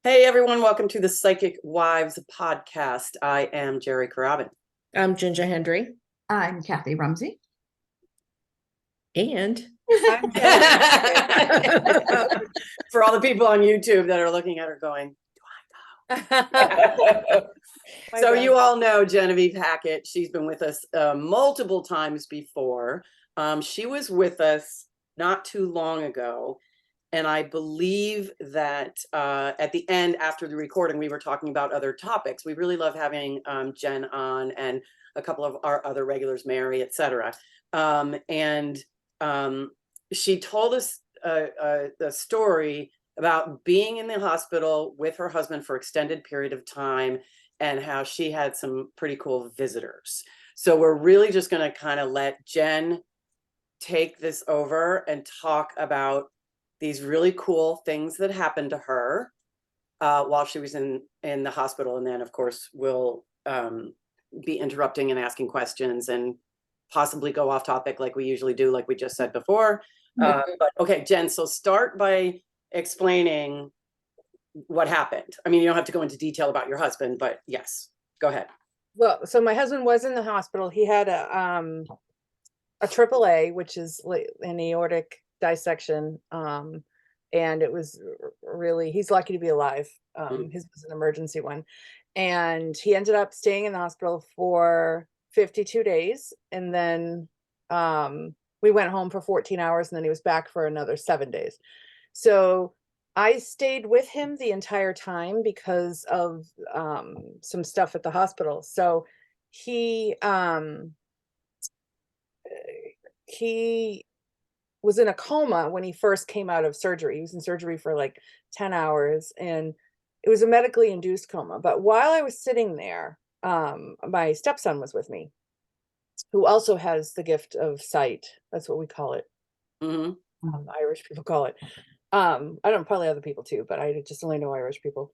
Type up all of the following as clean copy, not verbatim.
Hey everyone, welcome to the Psychic Wives podcast. I am Jerry Carabin. I'm Ginger Hendry. I'm Kathy Rumsey. And I'm Genevieve. For all the people on YouTube that are looking at her going, do I go? So you all know Genevieve Hackett. She's been with us multiple times before. She was with us not too long ago. And I believe that at the end, after the recording, we were talking about other topics. We really love having Jen on and a couple of our other regulars, Mary, etc. And she told us a story about being in the hospital with her husband for extended period of time and how she had some pretty cool visitors. So we're really just going to kind of let Jen take this over and talk about these really cool things that happened to her while she was in the hospital. And then, of course, we'll be interrupting and asking questions and possibly go off topic like we usually do, like we just said before. But okay, Jen, so start by explaining what happened. I mean, you don't have to go into detail about your husband, but yes, go ahead. well, so my husband was in the hospital. He had a AAA, which is like an aortic dissection. And it was really, he's lucky to be alive. His was an emergency one. And he ended up staying in the hospital for 52 days. And then we went home for 14 hours and then he was back for another 7 days. So I stayed with him the entire time because of some stuff at the hospital. So he he was in a coma when he first came out of surgery. He was in surgery for like 10 hours and it was a medically induced coma. But while I was sitting there, my stepson was with me, who also has the gift of sight. That's what we call it. Irish people call it. I don't know, probably other people too, but I just only know Irish people.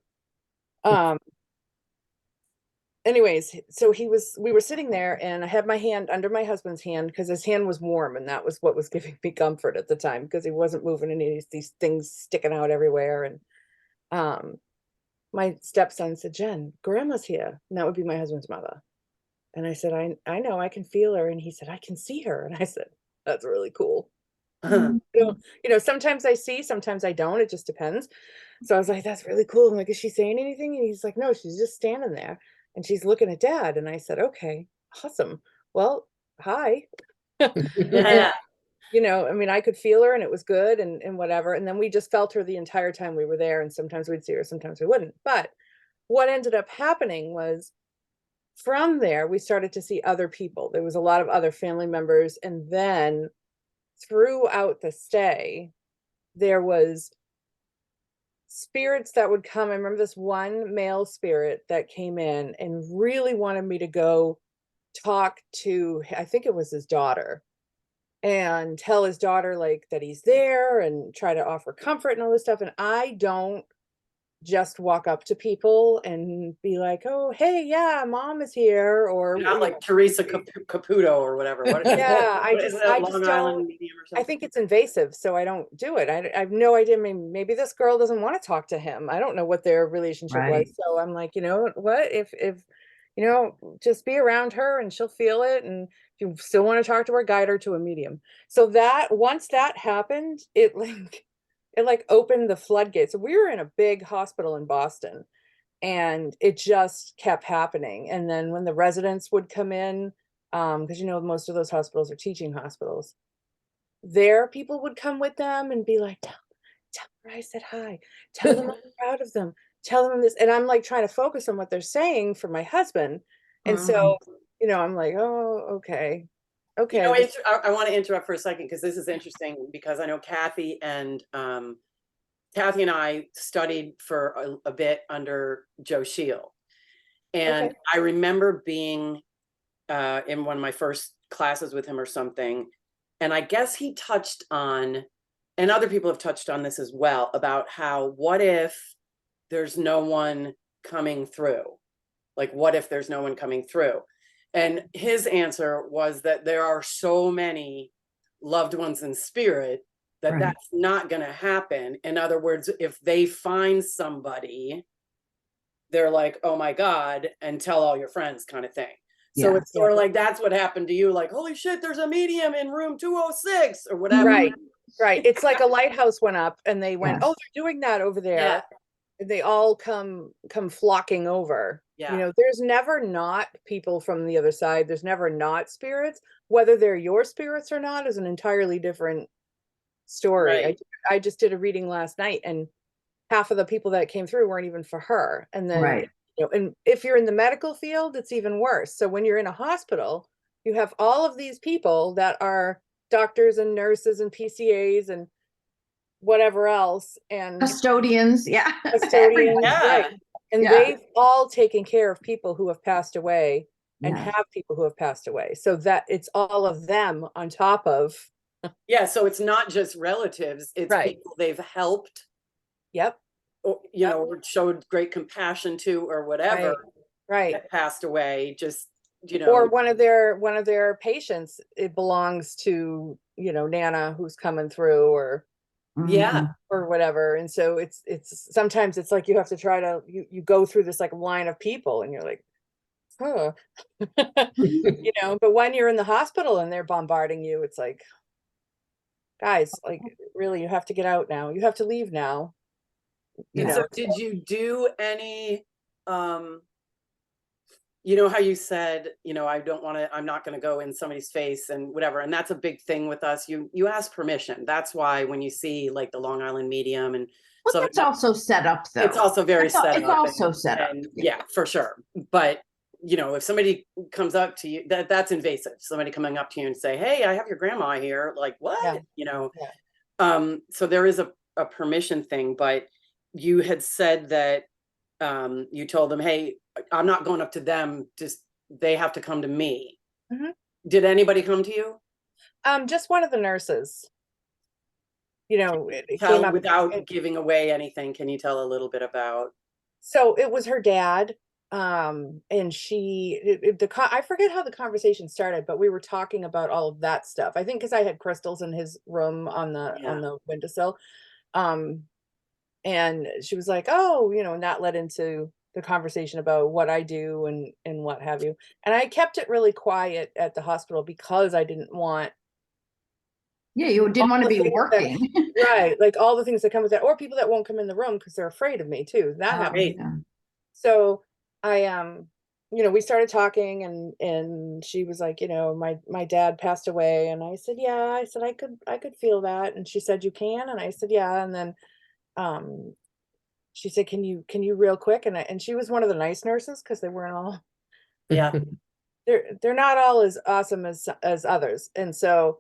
Anyways, so we were sitting there and I had my hand under my husband's hand because his hand was warm and that was what was giving me comfort at the time because he wasn't moving and these things sticking out everywhere. And my stepson said, Jen, grandma's here. And that would be my husband's mother. And I said, I know, I can feel her. And he said, I can see her. And I said, that's really cool. Sometimes I see, sometimes I don't. It just depends. So I was like, that's really cool. I'm like, is she saying anything? And he's like, no, she's just standing there and she's looking at dad. And I said, okay, awesome. Well, hi. Yeah. I mean, I could feel her and it was good and whatever. And then we just felt her the entire time we were there. And sometimes we'd see her, sometimes we wouldn't. But what ended up happening was from there, we started to see other people. There was a lot of other family members. And then throughout the stay, there was spirits that would come. I remember this one male spirit that came in and really wanted me to go talk to, I think it was his daughter, and tell his daughter like that he's there and try to offer comfort and all this stuff. And I don't just walk up to people and be like, oh, hey, yeah, mom is here. Or Not like Teresa Caputo or whatever. Yeah, I just don't. I think it's invasive, so I don't do it. I have no idea. Maybe this girl doesn't want to talk to him. I don't know what their relationship was. So I'm like, you know what? If just be around her and she'll feel it. And if you still want to talk to her, guide her to a medium. So that once that happened, it opened the floodgates. So we were in a big hospital in Boston, and it just kept happening. And then when the residents would come in, because most of those hospitals are teaching hospitals, their people would come with them and be like, tell her I said hi, tell them I'm proud of them, tell them this. And I'm like trying to focus on what they're saying for my husband. And so I'm like, oh, okay. I want to interrupt for a second because this is interesting, because I know Kathy and I studied for a bit under Joe Shield. And I remember being in one of my first classes with him or something. And I guess he touched on, and other people have touched on this as well, about how, what if there's no one coming through? Like, what if there's no one coming through? And his answer was that there are so many loved ones in spirit that Right. that's not going to happen. In other words, if they find somebody, they're like, oh my God, and tell all your friends kind of thing. So Yeah. it's sort of like, that's what happened to you. Like, holy shit, there's a medium in room 206 or whatever. Right. Right. It's like a lighthouse went up and they went, Yes. oh, they're doing that over there. Yeah. And they all come flocking over. Yeah. You know, there's never not people from the other side. There's never not spirits. Whether they're your spirits or not is an entirely different story. Right. I just did a reading last night and half of the people that came through weren't even for her. And then, Right. you know, and if you're in the medical field, it's even worse. So when you're in a hospital, you have all of these people that are doctors and nurses and PCAs and whatever else, and Custodians. Yeah. custodians, Yeah. right. And Yeah. they've all taken care of people who have passed away and Yeah. have people who have passed away. So that it's all of them on top of. Yeah. So it's not just relatives, it's Right. people they've helped, Yep. or, you know, or showed great compassion to, or whatever, Right. that passed away. Just, you Or know, one of their patients, it belongs to, you know, Nana who's coming through, yeah. Mhm. or whatever. And so it's sometimes it's like you have to try to you go through this like line of people and you're like, huh. You know, but when you're in the hospital and they're bombarding you, it's like, guys, like really, you have to get out now. You have to leave now. You And Yeah. so know, did you do any, you know how you said, you know, I'm not going to go in somebody's face and whatever. And that's a big thing with us. You ask permission. That's why when you see like the Long Island medium and Well, so that's also set up, though. it's also very set It's up. also set up. And yeah, for sure. But you know, if somebody comes up to you, that's invasive. Somebody coming up to you and say, hey, I have your grandma here. Like, what? yeah, You know, yeah. so there is a permission thing, but you had said that you told them, hey, I'm not going up to them, just they have to come to me. Mhm. Did anybody come to you? Just one of the nurses, you know, it came Tell, up. without giving away anything, can you tell a little bit about? So it was her dad. And I forget how the conversation started, but we were talking about all of that stuff. I think because I had crystals in his room on Yeah. the windowsill. Um, and she was like, oh, you know, and that led into the conversation about what I do and what have you. And I kept it really quiet at the hospital because I didn't want Yeah, you all didn't want to the be things working. right, like all the things that come with that, or people that won't come in the room because they're afraid of me too. That happens. Right. Yeah. So I you know, we started talking and she was like, you know, my dad passed away, and I said, yeah, I said I could feel that, and she said, you can, and I said, yeah, and then um she said, can you real quick, and she was one of the nice nurses because they weren't all Yeah. they're not all as awesome as others. And so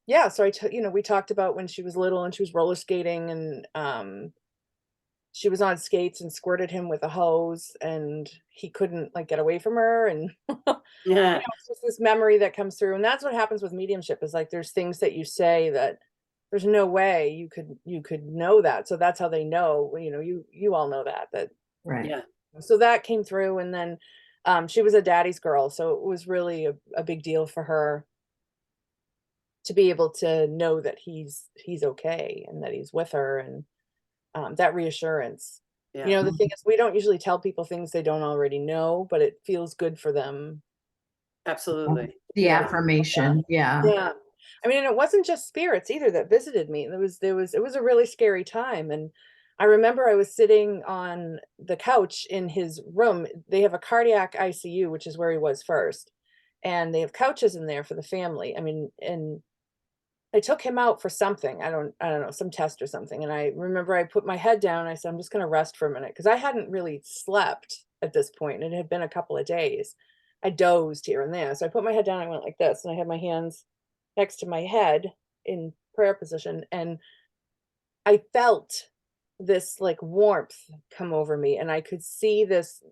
yeah, so you know, we talked about when she was little and she was roller skating, and she was on skates and squirted him with a hose and he couldn't like get away from her, and you know, Yeah. it's just this memory that comes through. And that's what happens with mediumship, is like there's things that you say that there's no way you could know that. So that's how they know, you know, you all know that Right. Yeah. so that came through. And then she was a daddy's girl, so it was really a big deal for her to be able to know that he's okay and that he's with her, and that reassurance. You Yeah. know, the thing is, we don't usually tell people things they don't already know, but it feels good for them. Absolutely. The Yeah. affirmation. Yeah. Yeah. I mean, and it wasn't just spirits either that visited me. It was a really scary time. And I remember I was sitting on the couch in his room. They have a cardiac ICU, which is where he was first. And they have couches in there for the family. I mean, and I took him out for something. I don't know, some test or something. And I remember I put my head down. I said, I'm just going to rest for a minute because I hadn't really slept at this point. It had been a couple of days. I dozed here and there. So I put my head down. I went like this, and I had my hands next to my head in prayer position. And I felt this like warmth come over me. And I could see this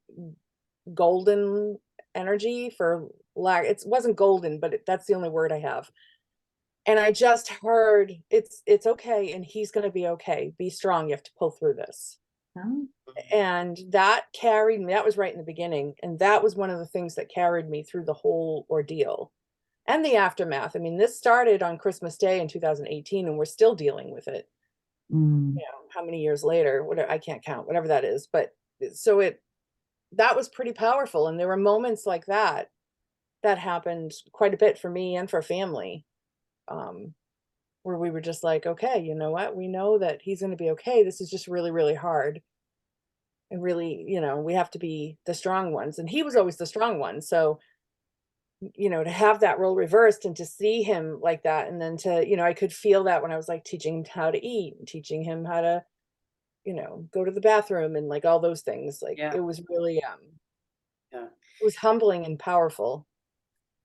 golden energy, for lack, it wasn't golden, but that's the only word I have. And I just heard, it's okay, and he's going to be okay. Be strong. You have to pull through this. Oh, And that carried me. That was right in the beginning. And that was one of the things that carried me through the whole ordeal. and the aftermath. I mean, this started on Christmas Day in 2018, and we're still dealing with it. Mm. You know, how many years later? Whatever, I can't count, whatever that is. But so that was pretty powerful, and there were moments like that that happened quite a bit for me and for family, um, where we were just like, okay, you know what? We know that he's going to be okay. This is just really, really hard. And really, you know, we have to be the strong ones. And he was always the strong one. So, you know, to have that role reversed and to see him like that, and then to, you know, I could feel that when I was like teaching him how to eat and teaching him how to, you know, go to the bathroom and like all those things. Like Yeah. it was really, Yeah. it was humbling and powerful.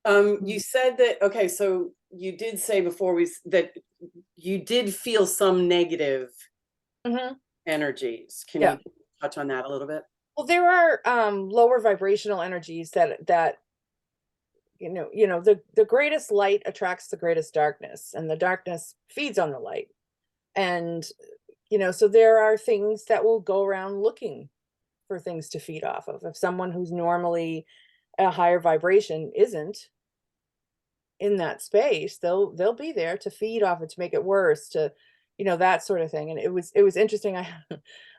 You said that, okay, so you did say before that you did feel some negative Hmm. energies. Can Yeah. you touch on that a little bit? Well, there are lower vibrational energies that the greatest light attracts the greatest darkness, and the darkness feeds on the light. And so there are things that will go around looking for things to feed off of. If someone who's normally a higher vibration isn't in that space, they'll be there to feed off it, to make it worse, to that sort of thing. And it was interesting. I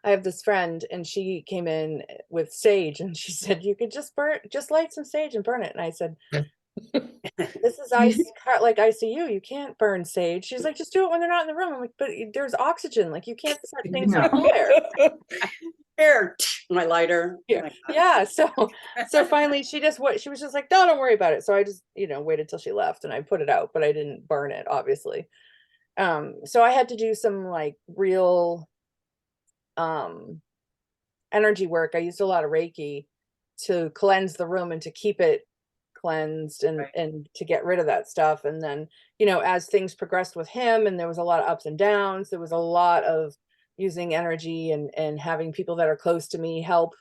have this friend, and she came in with sage, and she said, you could just light some sage and burn it. And I said, this is like ICU. You can't burn sage. She's like, just do it when they're not in the room. I'm like, but there's oxygen. Like, you can't set things No. on fire. Here, my lighter. Yeah. Yeah. So finally she was just like, no, don't worry about it. So I just, waited till she left, and I put it out, but I didn't burn it, obviously. So I had to do some like real energy work. I used a lot of Reiki to cleanse the room and to keep it cleansed, and Right. and to get rid of that stuff. And then, as things progressed with him, and there was a lot of ups and downs, there was a lot of using energy and having people that are close to me help,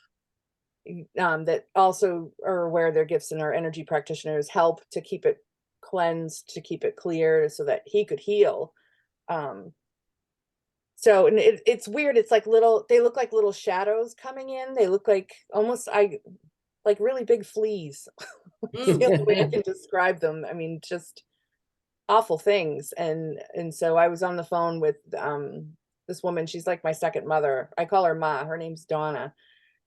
that also are aware of their gifts and are energy practitioners, help to keep it cleansed, to keep it clear so that he could heal. um so, and it's weird. It's like they look like little shadows coming in. They look like almost like really big fleas. It's the only way I can describe them. I mean, just awful things. And so I was on the phone with this woman. She's like my second mother. I call her Ma. Her name's Donna.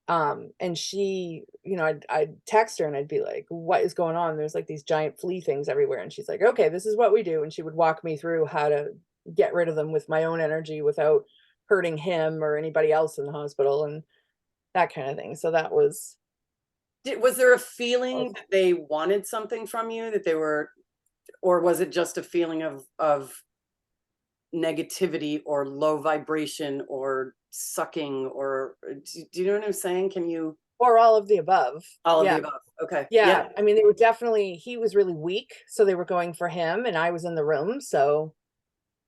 And she, I'd text her and I'd be like, what is going on? There's like these giant flea things everywhere. And she's like, okay, this is what we do. And she would walk me through how to get rid of them with my own energy without hurting him or anybody else in the hospital, and that kind of thing. So that was. Was there a feeling that they wanted something from you, that they were, or was it just a feeling of negativity or low vibration or sucking, or do you know what I'm saying? Can you? Or all of the above. All of Yeah. the above. Okay. Yeah. I mean, he was really weak, so they were going for him, and I was in the room. So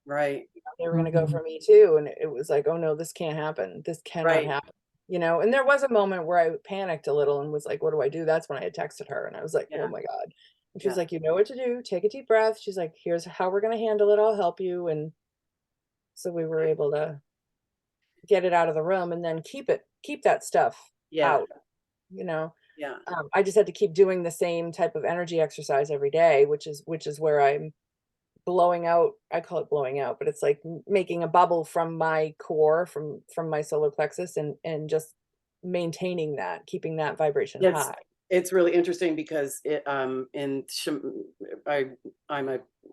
Right. they were going to go for me too. And it was like, oh no, this can't happen. This cannot Right. happen. And there was a moment where I panicked a little and was like, what do I do? That's when I had texted her, and I was like, Yeah. oh my God. And she's Yeah. like, you know what to do. Take a deep breath. She's like, here's how we're going to handle it. I'll help you. And so we were able to get it out of the room, and then keep that stuff Yeah. out, Yeah. I just had to keep doing the same type of energy exercise every day, which is where I'm blowing out. I call it blowing out, but it's like making a bubble from my core, from my solar plexus, and just maintaining that, keeping that vibration high. It's really interesting because I'm a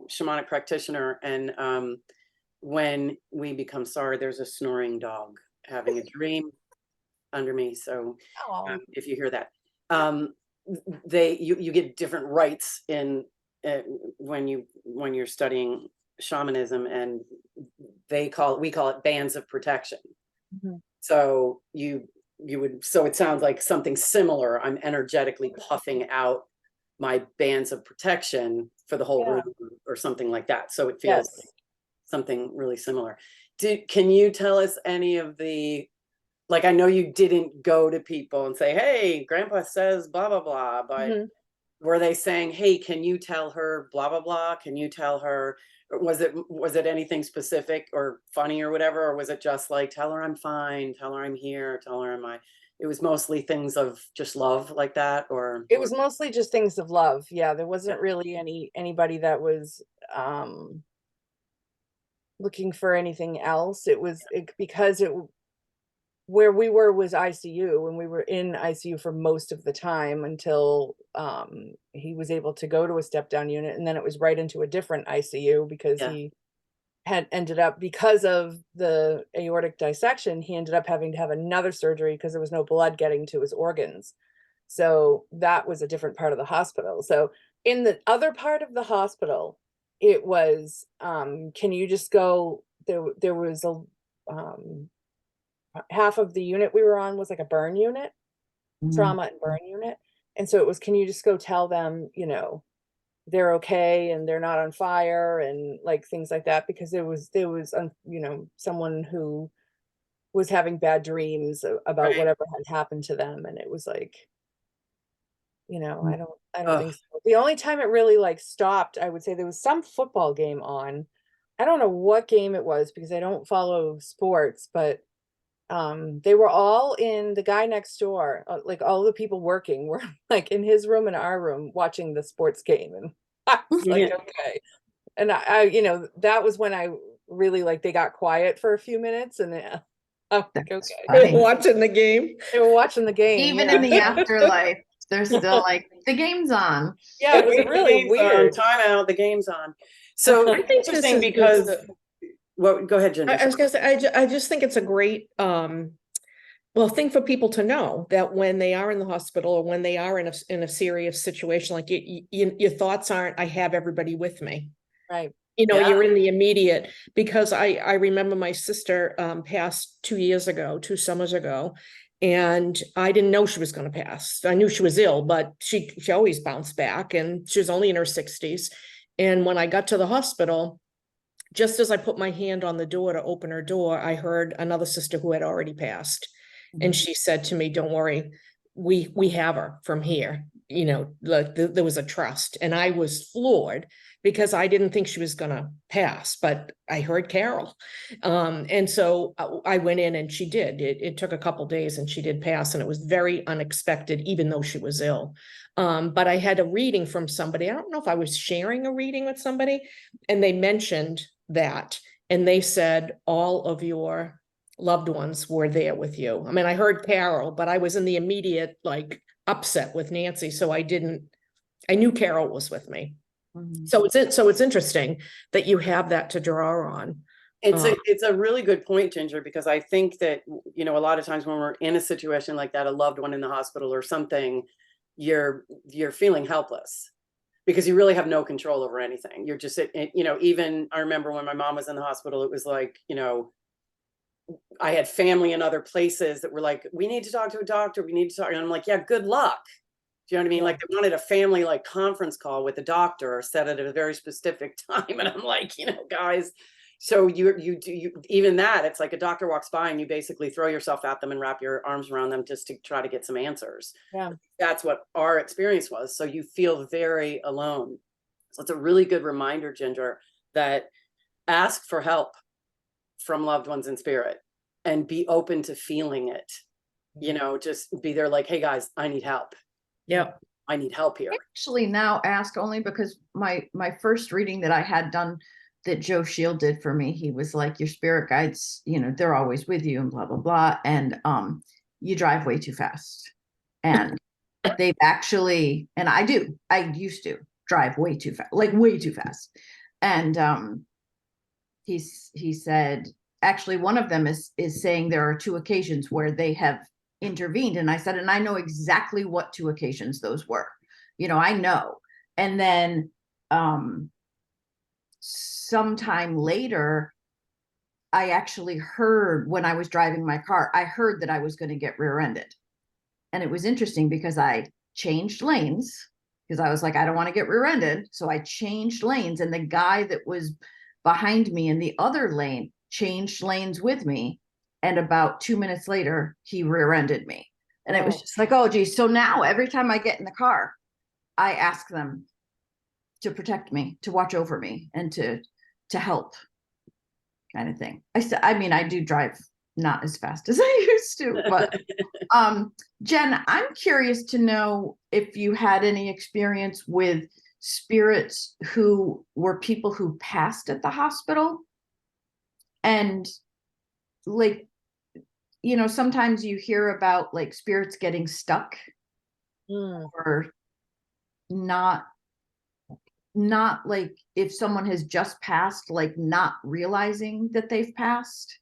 shamanic practitioner, and when we become sorry, there's a snoring dog having a dream under me. So if you hear that, you get different rights in when you're studying shamanism, and we call it bands of protection. Mm-hmm. So so it sounds like something similar. I'm energetically puffing out my bands of protection for the whole room, or something like that. So it feels like something really similar. Can you tell us any of the, like, I know you didn't go to people and say, hey, grandpa says blah, blah, blah, but were they saying, hey, can you tell her blah, blah, blah? Can you tell her, Was it anything specific or funny or whatever, or was it just like, tell her I'm fine, tell her I'm here, tell her it was mostly things of just love like that, or? It was mostly just things of love. Yeah, there wasn't really anybody that was looking for anything else. It was because where we were was ICU, and we were in ICU for most of the time until he was able to go to a step down unit, and then it was right into a different ICU because he had ended up, because of the aortic dissection, he ended up having to have another surgery because there was no blood getting to his organs. So that was a different part of the hospital. So in the other part of the hospital, it was can you just go, there was a half of the unit we were on was like a burn unit, trauma and burn unit. And so it was, can you just go tell them, you know, they're okay and they're not on fire and like things like that, because there was you know, someone who was having bad dreams about whatever had happened to them, and it was like, you know, I don't think so. The only time it really like stopped, I would say there was some football game on. I don't know what game it was because I don't follow sports, but they were all in, the guy next door, like all the people working were like in his room and our room watching the sports game, and I was like, okay. And I you know, that was when I really like, they got quiet for a few minutes, and I'm like, okay. They were watching the game. They were watching the game. Even in the afterlife, they're still like, the game's on. Yeah, it was really weird. Time out, the game's on. So I think this is because well, go ahead, Jen. I was gonna say, I just think it's a great thing for people to know, that when they are in the hospital or when they are in a serious situation, like your thoughts aren't, I have everybody with me. Right. You know, you're in the immediate, because I remember my sister passed 2 summers ago, and I didn't know she was going to pass. I knew she was ill, but she always bounced back, and she was only in her 60s. And when I got to the hospital, just as I put my hand on the door to open her door, I heard another sister who had already passed. And she said to me, don't worry, we have her from here. You know, like there was a trust. And I was floored because I didn't think she was going to pass, but I heard Carol. And so I went in, and she did. It took a couple days, and she did pass, and it was very unexpected, even though she was ill. But I had a reading from somebody. I don't know if I was sharing a reading with somebody, and they mentioned that, and they said all of your loved ones were there with you. I mean, I heard Carol, but I was in the immediate like upset with Nancy, so I knew Carol was with me. So it's interesting that you have that to draw on. It's a really good point, Ginger, because I think that, you know, a lot of times when we're in a situation like that, a loved one in the hospital or something, you're feeling helpless because you really have no control over anything. You're just, you know, even I remember when my mom was in the hospital, it was like, you know, I had family in other places that were like, we need to talk to a doctor. We need to talk. And I'm like, yeah, good luck. Do you know what I mean? Like they wanted a family like conference call with the doctor or set it at a very specific time. And I'm like, you know, guys, so you even that, it's like a doctor walks by and you basically throw yourself at them and wrap your arms around them just to try to get some answers. Yeah. That's what our experience was. So you feel very alone. So it's a really good reminder, Ginger, that ask for help from loved ones in spirit and be open to feeling it. You know, just be there like, hey guys, I need help. Yeah. I need help here. Actually now ask only because my first reading that I had done that Joe Shield did for me, he was like, your spirit guides, you know, they're always with you and blah, blah, blah. And you drive way too fast. And they've actually, and I used to drive way too fast, like way too fast. And he said, actually, one of them is saying there are 2 occasions where they have intervened. And I said, and I know exactly what 2 occasions those were. You know, I know. And then sometime later, I actually heard when I was driving my car, I heard that I was going to get rear-ended. And it was interesting because I changed lanes because I was like, I don't want to get rear-ended. So I changed lanes, and the guy that was behind me in the other lane changed lanes with me. And about 2 minutes later, he rear-ended me. And it was just like, oh, geez. So now every time I get in the car, I ask them to protect me, to watch over me, and to to help, kind of thing. I mean, I do drive not as fast as I used to, but Jen, I'm curious to know if you had any experience with spirits who were people who passed at the hospital. And like, you know, sometimes you hear about like spirits getting stuck or not like if someone has just passed, like not realizing that they've passed.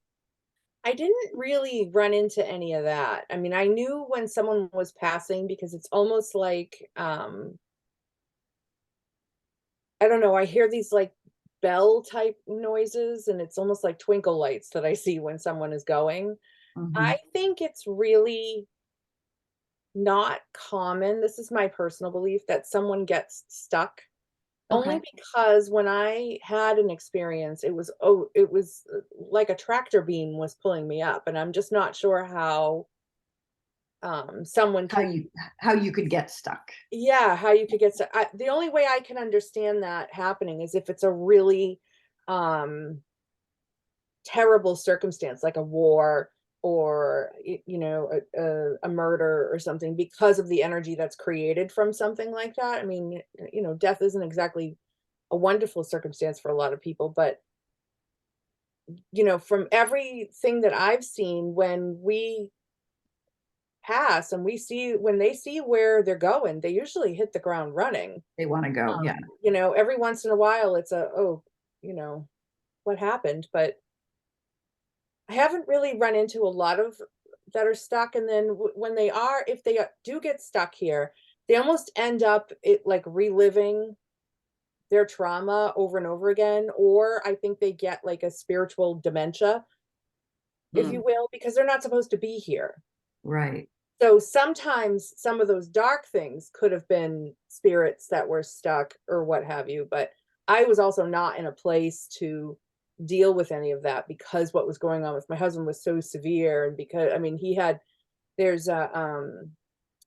I didn't really run into any of that. I mean, I knew when someone was passing because it's almost like, I don't know, I hear these like bell type noises and it's almost like twinkle lights that I see when someone is going. I think it's really not common. This is my personal belief that someone gets stuck. Only Okay. because when I had an experience, it was like a tractor beam was pulling me up, and I'm just not sure how someone can, How you could get stuck. yeah, how you could get stuck. The only way I can understand that happening is if it's a really terrible circumstance, like a war or you know, a murder or something, because of the energy that's created from something like that. I mean, you know, death isn't exactly a wonderful circumstance for a lot of people, but you know, from everything that I've seen, when we pass and we see, when they see where they're going, they usually hit the ground running. They want to go. Yeah. You know, every once in a while it's oh, you know, what happened? But I haven't really run into a lot of that are stuck. And then when they are, if they do get stuck here, they almost end up like reliving their trauma over and over again. Or I think they get like a spiritual dementia, if you will, because they're not supposed to be here. Right. So sometimes some of those dark things could have been spirits that were stuck or what have you. But I was also not in a place to deal with any of that because what was going on with my husband was so severe. And because, I mean, there's a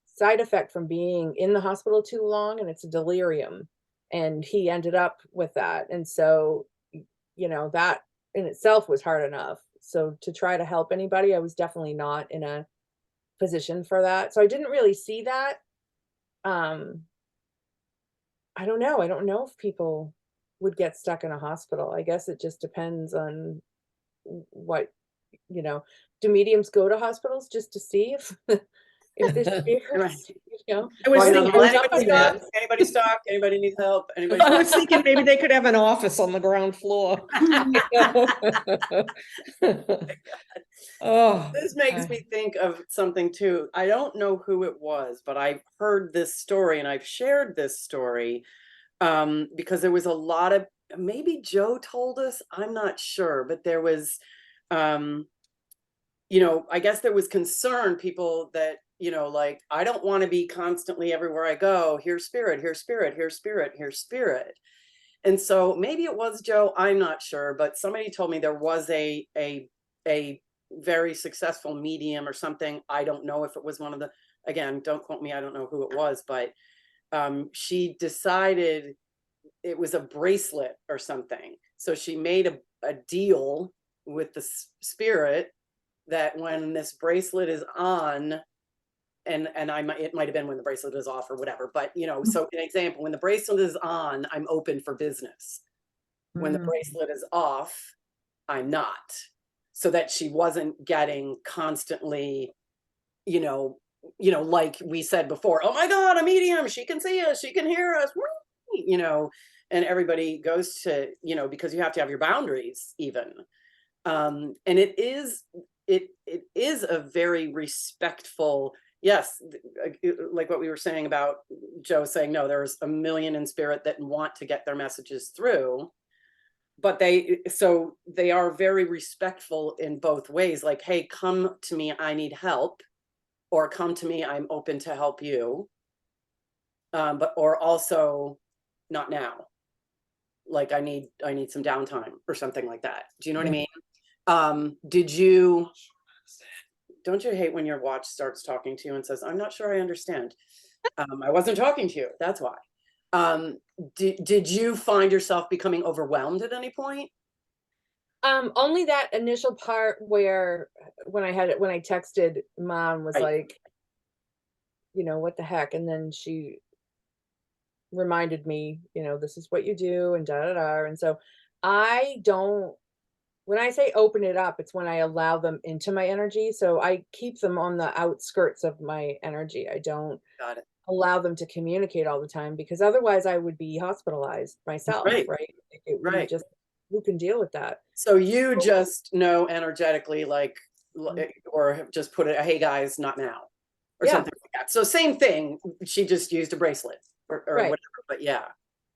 side effect from being in the hospital too long, and it's a delirium. And he ended up with that. And so, you know, that in itself was hard enough. So to try to help anybody, I was definitely not in a position for that. So I didn't really see that. Um, I don't know. I don't know if people would get stuck in a hospital. I guess it just depends on what, you know, do mediums go to hospitals just to see if there's Right. spirits, you know? I was Well, you know, thinking, anybody stuck? Anybody stuck? Anybody needs help? Anybody I was thinking maybe they could have an office on the ground floor. Oh, This makes me think of something too. I don't know who it was, but I've heard this story and I've shared this story because there was a lot of, maybe Joe told us, I'm not sure, but there was, you know, I guess there was concern, people that, you know, like, I don't want to be constantly everywhere I go, here's spirit, here's spirit, here's spirit, here's spirit. And so maybe it was Joe, I'm not sure, but somebody told me there was a very successful medium or something. I don't know if it was one of the, again, don't quote me, I don't know who it was, but she decided it was a bracelet or something. So she made a deal with the spirit that when this bracelet is on, and it might have been when the bracelet is off or whatever, but you know, so an example, when the bracelet is on, I'm open for business. When the bracelet is off, I'm not. So that she wasn't getting constantly, you know, like we said before, oh my God, a medium, she can see us, she can hear us, you know, and everybody goes to, you know, because you have to have your boundaries even. And it is a very respectful, yes, like what we were saying about Joe saying, no, there's a million in spirit that want to get their messages through. But they are very respectful in both ways. Like, hey, come to me, I need help, or come to me, I'm open to help you. But or also not now. Like I need some downtime or something like that. Do you know what I mean? Don't you hate when your watch starts talking to you and says, I'm not sure I understand? I wasn't talking to you. That's why. Did you find yourself becoming overwhelmed at any point? Only that initial part where when I texted mom was Right. like, you know, what the heck? And then she reminded me, you know, this is what you do and da da da. And so I don't, when I say open it up, it's when I allow them into my energy. So I keep them on the outskirts of my energy. I don't Got it. allow them to communicate all the time, because otherwise I would be hospitalized myself, Right. right? It would Right. just, who can deal with that? So you just know energetically, like, or have just put it, hey guys, not now, or Yeah. something like that. So same thing. She just used a bracelet or Right. whatever. But yeah.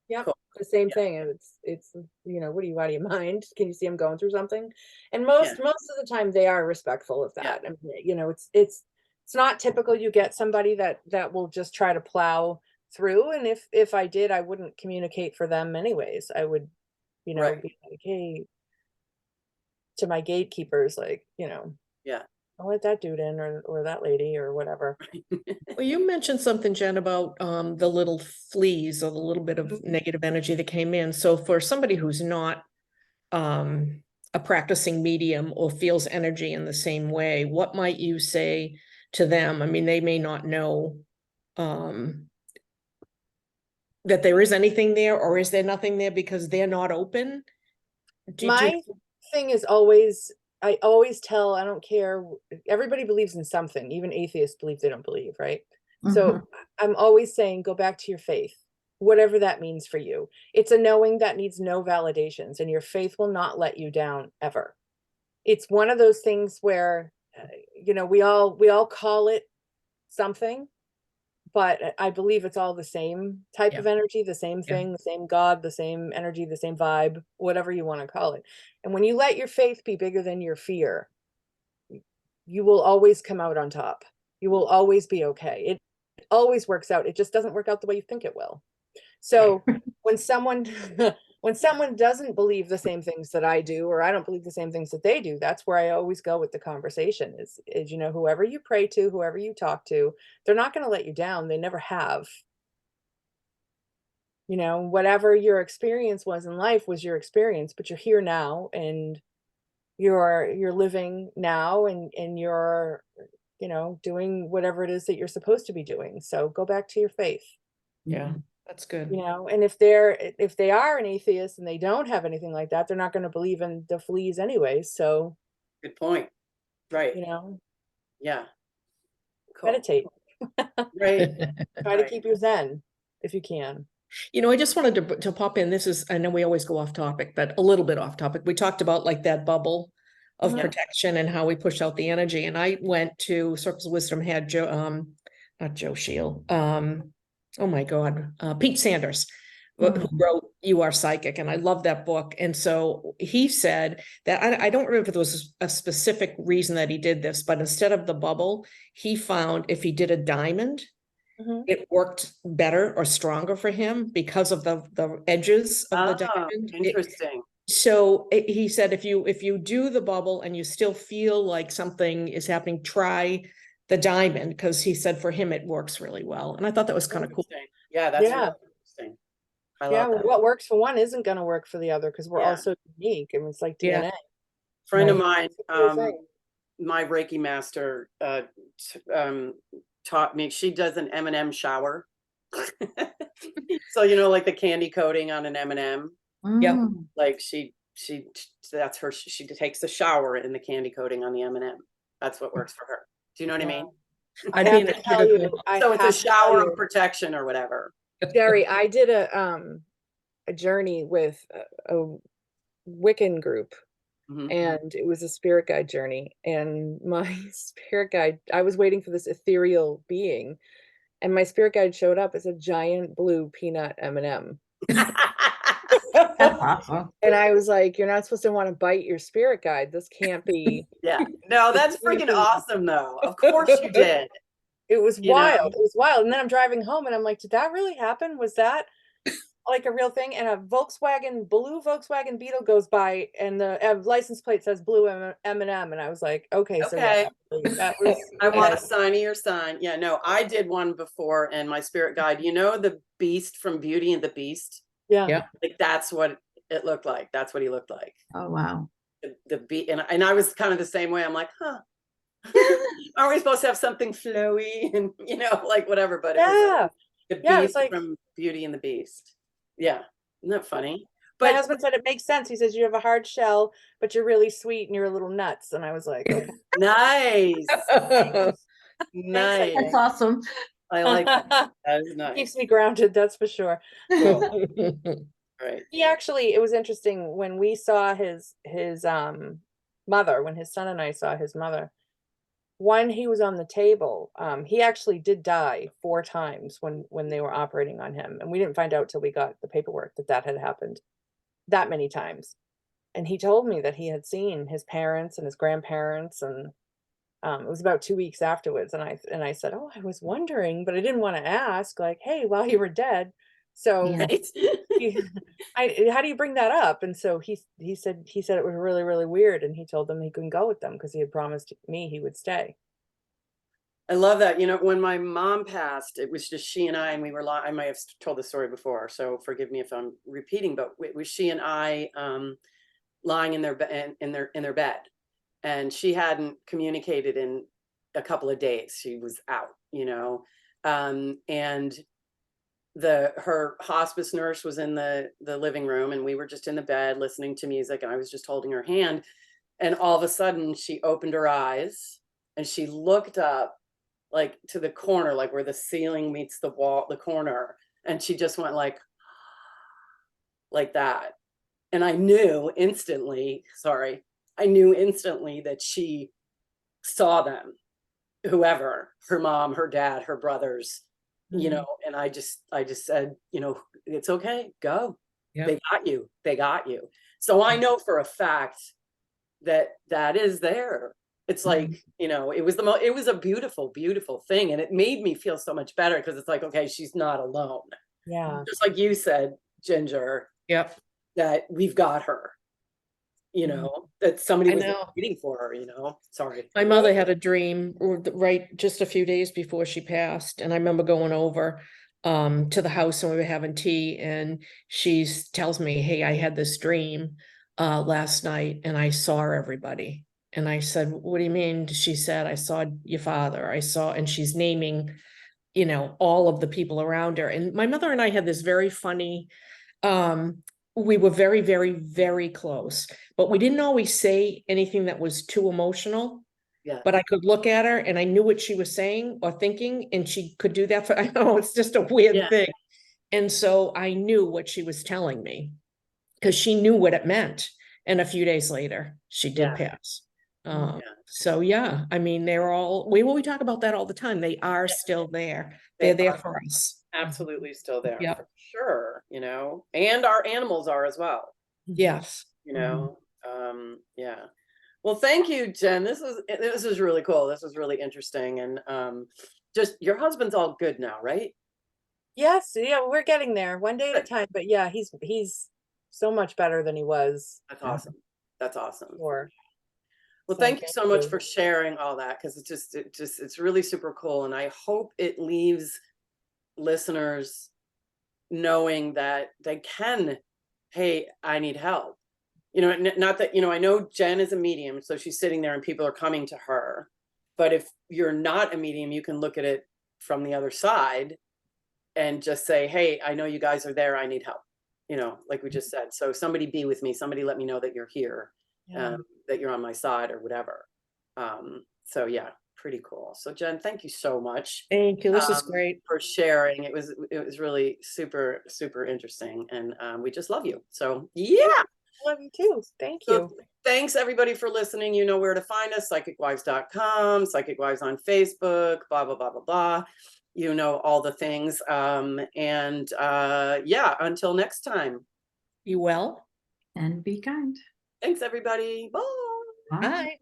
Yeah, Cool. the same Yeah. thing. It's you know, what are you out of your mind? Can you see I'm going through something? And most of the time they are respectful of Yeah. that. I mean, you know, it's not typical you get somebody that will just try to plow through. And if I did, I wouldn't communicate for them anyways. I would, you know, Right. be like, hey, to my gatekeepers, like, you know, Yeah. I'll let that dude in, or that lady or whatever. Well, you mentioned something, Jen, about the little fleas or the little bit of negative energy that came in. So for somebody who's not a practicing medium or feels energy in the same way, what might you say to them? I mean, they may not know that there is anything there, or is there nothing there because they're not open? My thing is always, I always tell, I don't care, everybody believes in something, even atheists believe they don't believe, right? So I'm always saying, go back to your faith, whatever that means for you. It's a knowing that needs no validations, and your faith will not let you down ever. It's one of those things where, you know, we all call it something, but I believe it's all the same type Yeah. of energy, the same Yeah. thing, the same God, the same energy, the same vibe, whatever you want to call it. And when you let your faith be bigger than your fear, you will always come out on top. You will always be okay. It always works out. It just doesn't work out the way you think it will. So when someone when someone doesn't believe the same things that I do, or I don't believe the same things that they do, that's where I always go with the conversation is, you know, whoever you pray to, whoever you talk to, they're not going to let you down. They never have. You know, whatever your experience was in life was your experience, but you're here now, and you're living now, and you're, you know, doing whatever it is that you're supposed to be doing. So go back to your faith. Yeah, that's good. You know, and if they are an atheist and they don't have anything like that, they're not going to believe in the fleas anyway. So, Good point. Right. you know, Yeah. Cool. meditate. Right. Try to Right. keep your zen if you can. You know, I just wanted to pop in. This is, I know we always go off topic, but a little bit off topic. We talked about like that bubble of Mhm. protection and how we push out the energy. And I went to Circles of Wisdom, had Joe, not Joe Shield, oh my God, Pete Sanders, who wrote You Are Psychic. And I love that book. And so he said that, I don't remember if there was a specific reason that he did this, but instead of the bubble, he found if he did a diamond, it worked better or stronger for him because of the edges of the diamond. Interesting. He said, if you do the bubble and you still feel like something is happening, try the diamond, because he said for him it works really well. And I thought that was kind of cool. Yeah, that's Yeah. really interesting. I Yeah, love well, that. what works for one isn't going to work for the other, because we're all Yeah. so unique. I mean, it's like Yeah. DNA. Friend of Right. mine, my Reiki master taught me, she does an M&M shower. So, you know, like the candy coating on an M&M, Yep. like that's her, she takes the shower in the candy coating on the M&M. That's what works for her. Do you know what I mean? I'd I be have in to a tell you, cubicle. I So it's a have to tell shower you, of protection or whatever. Jerry, I did a journey with a Wiccan group, Mhm. and it was a spirit guide journey. And my spirit guide, I was waiting for this ethereal being, and my spirit guide showed up as a giant blue peanut M&M. That's awesome. And I was like, you're not supposed to want to bite your spirit guide. This can't be. Yeah. No, that's freaking awesome though. Of course you did. It was You know? wild. It was wild. And then I'm driving home and I'm like, did that really happen? Was that like a real thing, and a blue Volkswagen Beetle goes by, and the license plate says blue M&M, and I was like, okay, so yeah, Okay. that was. I want a signier sign. Yeah, no, I did one before, and my spirit guide, you know, the beast from Beauty and the Beast? Yeah. Yeah. Like that's what it looked like. That's what he looked like. Oh, wow. The beat, and I was kind of the same way. I'm like, huh. Aren't we supposed to have something flowy and you know, like whatever? But it was Yeah. the Yeah, it's beast like from Beauty and the Beast. Yeah, isn't that funny? my But husband said it makes sense. He says you have a hard shell, but you're really sweet and you're a little nuts. And I was like, okay, nice, thanks, nice. That's awesome. I like that. That is keeps nice. me grounded, that's for sure. Cool. Right. He actually, it was interesting when we saw his mother, when his son and I saw his mother, when he was on the table, he actually did die 4 times when they were operating on him, and we didn't find out till we got the paperwork that had happened that many times. And he told me that he had seen his parents and his grandparents, and it was about 2 weeks afterwards, and I said, oh, I was wondering, but I didn't want to ask, like, hey, while you were dead. So Yeah. Right. how do you bring that up? And so he said it was really, really weird, and he told them he couldn't go with them because he had promised me he would stay. I love that. You know, when my mom passed, it was just she and I, and we were I might have told the story before, so forgive me if I'm repeating, but it was she and I lying in their bed, and she hadn't communicated in a couple of days. She was out, you know, and her hospice nurse was in the living room, and we were just in the bed listening to music, and I was just holding her hand, and all of a sudden she opened her eyes and she looked up like to the corner, like where the ceiling meets the wall, the corner, and she just went like that. And I knew instantly that she saw them, whoever, her mom, her dad, her brothers, you know, and I just said, you know, it's okay, go. Yep. They got you. So I know for a fact that is there. It's like, you know, it was a beautiful, beautiful thing. And it made me feel so much better because it's like, okay, she's not alone. Yeah. Just like you said, Ginger, Yep. that we've got her, you know, that somebody I was know. waiting for her, you know. Sorry. My mother had a dream right just a few days before she passed, and I remember going over to the house and we were having tea, and she tells me, hey, I had this dream last night and I saw everybody. And I said, what do you mean? She said, I saw your father. And she's naming, you know, all of the people around her. And my mother and I had this very funny, we were very, very, very close, but we didn't always say anything that was too emotional. Yeah. But I could look at her and I knew what she was saying or thinking, and she could do that I know it's just a weird thing. And so I knew what she was telling me because she knew what it meant. And a few days later, she did pass. So yeah, I mean, we talk about that all the time. They are still there. They're there for us. Absolutely still there, Yep. for sure, you know, and our animals are as well, Yes. you know. Yeah. Well, thank you, Jen. This was really cool. This was really interesting. And just your husband's all good now, right? Yes, yeah, we're getting there one day at a time. But yeah, he's so much better than he was. That's awesome. That's awesome. Sure. Well, So thank you so much for sharing all that, because it's really super cool. And I hope it leaves listeners knowing that they can, hey, I need help. You know, not that, you know, I know Jen is a medium, so she's sitting there and people are coming to her. But if you're not a medium, you can look at it from the other side and just say, hey, I know you guys are there. I need help. You know, like we just said. So somebody be with me. Somebody let me know that you're here, that you're on my side or whatever. So yeah, pretty cool. So Jen, thank you so much. Thank you. This is great for sharing. It was really super, super interesting. And we just love you. So yeah. Love you too. Thank you. Thanks everybody for listening. You know where to find us, psychicwives.com, Psychic Wives on Facebook, blah, blah, blah, blah, blah. You know, all the things. Yeah, until next time. Be well and be kind. Thanks everybody. Bye. Bye. Bye.